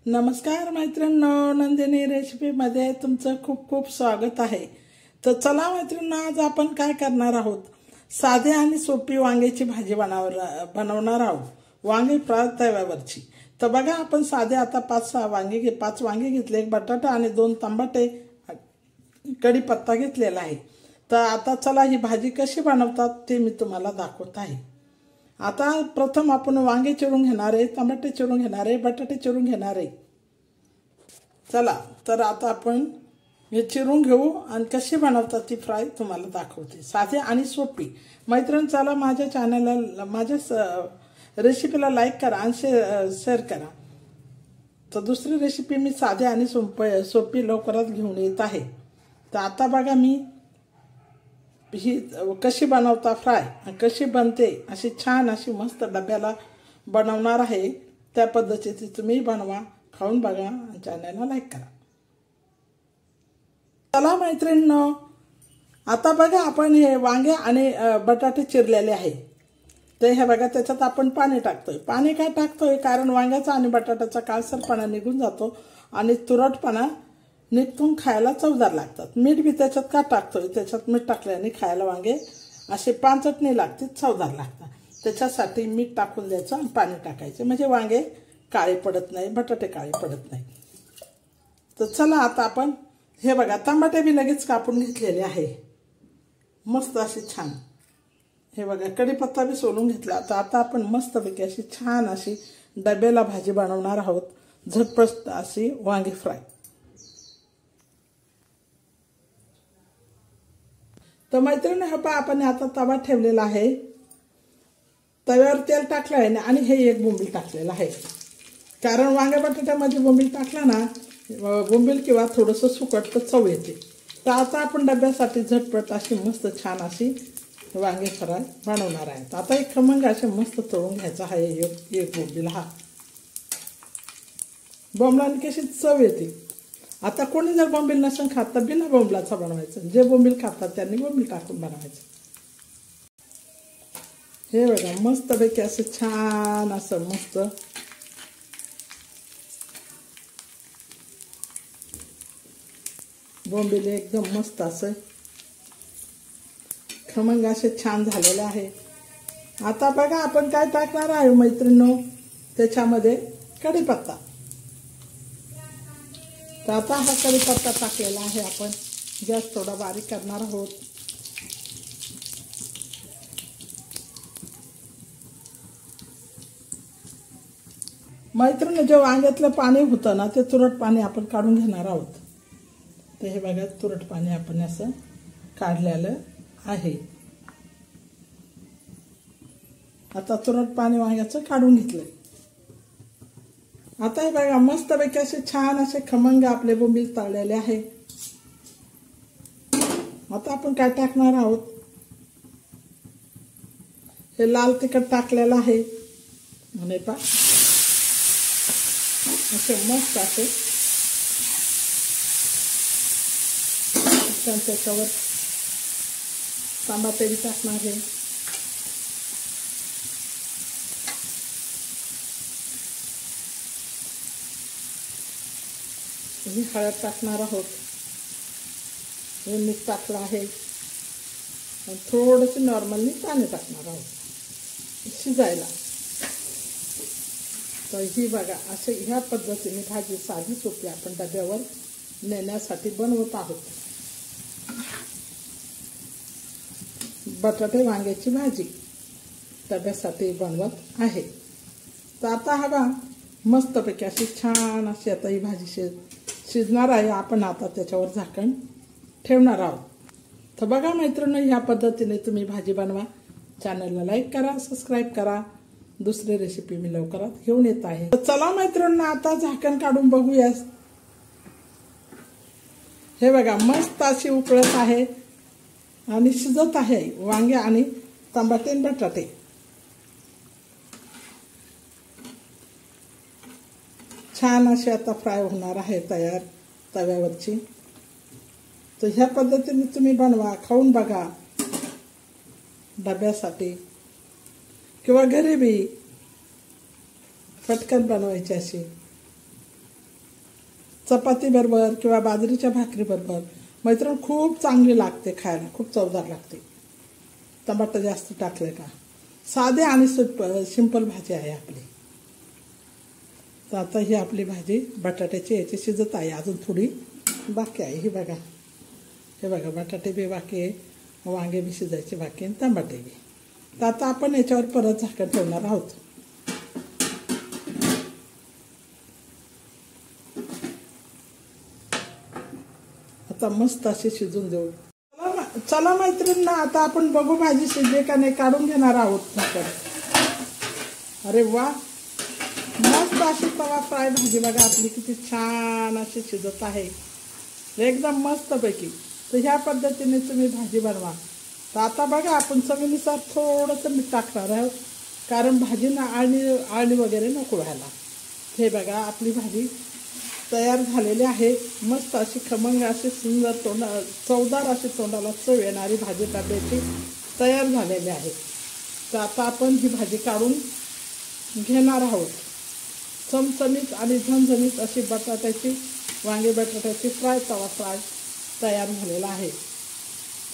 नमस्कार मैत्रिणींनो, नंदिनी रेसिपीमध्ये तुमचं खूप खूप स्वागत आहे। तर चला मैत्रिणींनो, आज आपण काय करणार आहोत, साधी आणि सोपी वांग्याची भाजी बनवणार आहोत। वांगी फ्राय तव्यावरची। तर बघा, आपण साधे आता 5 वांगे घेतले, एक बटाटा आणि 2 टमाटे, कढीपत्ता घेतलेला आहे। तर आता चला ही भाजी कशी बनवतात ते मी तुम्हाला दाखवत आहे। आता प्रथम आपण वांगे चिरून घेणार आहे, टमाटे चिरून घेणार आहे, बटाटे चिरून घेणार आहे। चला तर आता आपण हे चिरून घेऊ आणि कशी बनवतात ती फ्राय तुम्हाला दाखवते, साधी आणि सोपी। मैत्रिणी, चला माझ्या चॅनलला, माझ्या रेसिपीला लाईक करा आणि शेअर करा। तर दुसरी रेसिपी मी साधी आणि सोपी लवकरात घेऊन येत आहे। तर आता बघा, मी ही कशी बनवता फ्राय, कशी बनते, अशी छान अशी मस्त डब्याला बनवणार आहे। त्या पद्धतीने तुम्ही बनवा, खाऊन बघा आणि चॅनलला लाईक करा। चला मैत्रिणींनो, आता बघा, आपण हे वांगे आणि बटाटे चिरलेले आहे। तर हे बघा, त्याच्यात आपण पाणी टाकतोय। पाणी काय टाकतोय, कारण वांग्याचा आणि बटाट्याचा काळसरपणा निघून जातो आणि तुरटपणा निघून खायला चवदार लागतात। मीठ बी त्याच्यात का टाकतोय, त्याच्यात मीठ टाकल्याने खायला वांगे असे पांचट नाही लागते, चवदार लागतात। त्याच्यासाठी मीठ टाकून द्यायचं आणि पाणी टाकायचं, म्हणजे वांगे काळे पडत नाही, बटाटे काळे पडत नाही। तर चला आता आपण हे बघा, टमाटे बी लगेच कापून घेतलेले आहे, मस्त असे छान। हे बघा, कढीपत्ता बी सोलून घेतला। तर आता आपण मस्तपैकी अशी छान अशी डब्याला भाजी बनवणार आहोत, झटपट अशी वांगी फ्राय। तर मैत्रिणी, हा पहा, आपण आता तवा ठेवलेला आहे, तव्यावर तेल टाकलं आहे आणि हे एक बोंबील टाकलेलं आहे। कारण वांग्या बटाट्यामध्ये बोंबील टाकला ना, बोंबील किंवा थोडंसं सुकट तर चव येते। तर आता आपण डब्यासाठी झटपट अशी मस्त छान अशी वांगे फ्राय बनवणार आहे। आता एक खमंग असे मस्त तळून घ्यायचा आहे एक बोंबील। हा बोंबलाने कशी चव येते। आता कोणी जर बोंबील नसेल खात तर बिना बोंबलाचा बनवायचं, जे बोंबील खातात त्यांनी बोंबील टाकून बनवायचं। हे बघा, मस्तपैकी असं छान असं मस्त बोंबील एकदम मस्त असं खमंग असे छान झालेले आहे। आता बघा, आपण काय टाकणार आहे मैत्रिणींनो, त्याच्यामध्ये कढीपत्ता। तर आता हा कढीपत्ता टाकलेला आहे, आपण गॅस थोडा बारीक करणार आहोत। मैत्रिणी, जे वांग्यातलं पाणी होतं ना, ते तुरट पाणी आपण काढून घेणार आहोत। तर हे बघा, तुरट पाणी आपण असं काढलेलं आहे। आता तुरट पाणी वांग्याचं काढून घेतलंय। आता हे बघा, मस्तपैकी असे छान असे खमंग आपले बोंबील तळलेले आहे। आता आपण काय टाकणार आहोत, हे लाल तिखट टाकलेलं आहे आणि पहा असे मस्त असे त्याच्यावर टमाटे बी टाकणार आहे। हळद टाकणार आहोत, हे मीठ टाकलं आहे, थोडंसं नॉर्मली पाणी टाकणार आहोत शिजायला। तर ही बघा, असे ह्या पद्धतीने भाजी साधी सोपी आपण डब्यावर नेण्यासाठी बनवत आहोत। बटाटे वांग्याची भाजी डब्यासाठी बनवत आहे। तर आता हा बघा, मस्तपैकी अशी छान अशी आता ही भाजी शिजणार आहे। आपण आता त्याच्यावर झाकण ठेवणार आहोत। तर बघा मैत्रिणी, ह्या पद्धतीने तुम्ही भाजी बनवा, चॅनलला लाईक करा, सबस्क्राईब करा। दुसरी रेसिपी मी लवकरात घेऊन येत आहे। तर चला मैत्रिणी, आता झाकण काढून बघूया। हे बघा, मस्त अशी उकळत आहे आणि शिजत आहे वांगे आणि टमाटे आणि बटाटे। छान अशी आता फ्राय होणार आहे तयार तव्यावरची। तर ह्या पद्धतीने तुम्ही बनवा, खाऊन बघा, डब्यासाठी किंवा घरी बी पटकन बनवायची अशी। चपाती बरोबर किंवा बाजरीच्या भाकरी बरोबर मैत्रीण खूप चांगली लागते खायला, खूप चवदार लागते टमाटर जास्त टाकले का. साधे आणि सिंपल भाजी आहे आपली. तर आता ही आपली भाजी बटाट्याची याची शिजत आहे, अजून थोडी बाकी आहे. हे बघा बटाटे बी बाकी आहे, वांगे बी शिजायचे बाकी आहे, टमाटे बी. तर आता आपण याच्यावर परत झाकण ठेवणार आहोत. आता मस्त अशी शिजून देऊ. चला मैत्रिणींना, आता आपण बघू भाजी शिजली का नाही, काढून घेणार आहोत आपण. अरे वा, मस्त अशी तवा फ्राय भाजी बघा आपली किती छान अशी शिजत आहे, एकदम मस्त पैकी. तर ह्या पद्धतीने तुम्ही भाजी बनवा. तर आता बघा आपण चवीनुसार थोडंसं मीठ टाकणार आहोत, कारण भाजीना आळणी वगैरे नको व्हायला. हे बघा आपली भाजी तयार झालेली आहे. मस्त अशी खमंग अशी सुंदर चवदार अशी तोंडाला चव येणारी भाजी डब्याची तयार झालेली आहे. तर आता आपण ही भाजी काढून घेणार आहोत. चमचमीत आणि झणझणीत अशी वांगे बटाट्याची तवा फ्राय तयार झालेला आहे.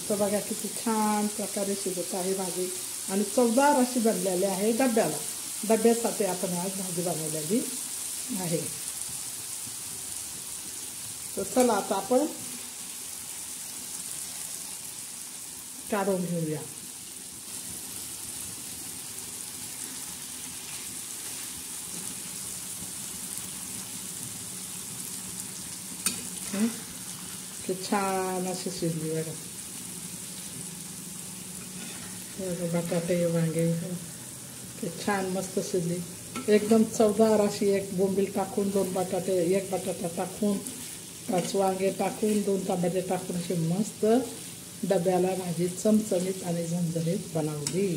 तर बघा किती छान प्रकारे शिजत आहे भाजी आणि चवदार अशी बनलेली आहे. डब्यासाठी आपण आज भाजी बनवलेली आहे. तर चला आता आपण काढून घेऊया. छान अशी शिजली बघा. बटाटे वांगे छान मस्त शिजली, एकदम चवदार अशी. एक बोंबील टाकून, 2 बटाटे, 1 बटाटा टाकून, 5 वांगे टाकून, 2 टमाटे टाकून अशी मस्त डब्याला भाजी चमचमीत आणि झणझणीत बनवली.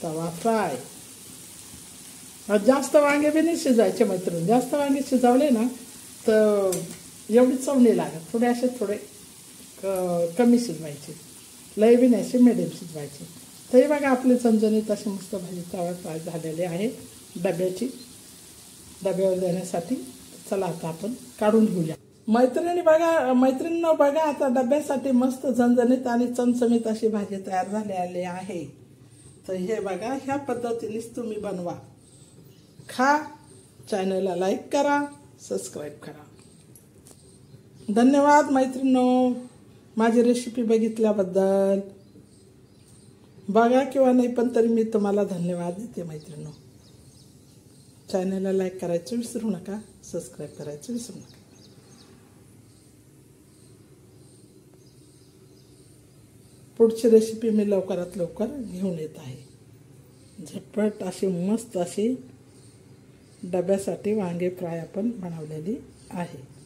तवा फ्राय. जास्त वांगे बी नाही शिजायचे मैत्रीण. जास्त वांगे शिजवले ना तर एवढी चव नाही लागत. थोडे कमी शिजवायचे, लय बी नाही, मिडियम शिजवायचे. तरी बघा आपली झणझणीत अशी मस्त भाजी तवा फ्राय झालेली आहे डब्यावर देण्यासाठी. चला आता आपण काढून घेऊया. मैत्रिणींनो बघा आता डब्यासाठी मस्त झणझणीत आणि चमचमीत अशी भाजी तयार झालेली आहे. तर हे बघा, ह्या पद्धतीनेच तुम्ही बनवा, खा. चॅनलला लाईक करा, सबस्क्राईब करा. धन्यवाद मैत्रिणींनो माझी रेसिपी बघितल्याबद्दल. बघा किंवा नाही पण तरी मी तुम्हाला धन्यवाद देते मैत्रिणींनो. चॅनलला लाईक करायचं विसरू नका, सबस्क्राईब करायचं विसरू नका. पुढची रेसिपी मी लवकरात लवकर घेऊन येत आहे. झटपट अशी मस्त अशी डब्यासाठी वांगे फ्राय आपण बनवलेली आहे.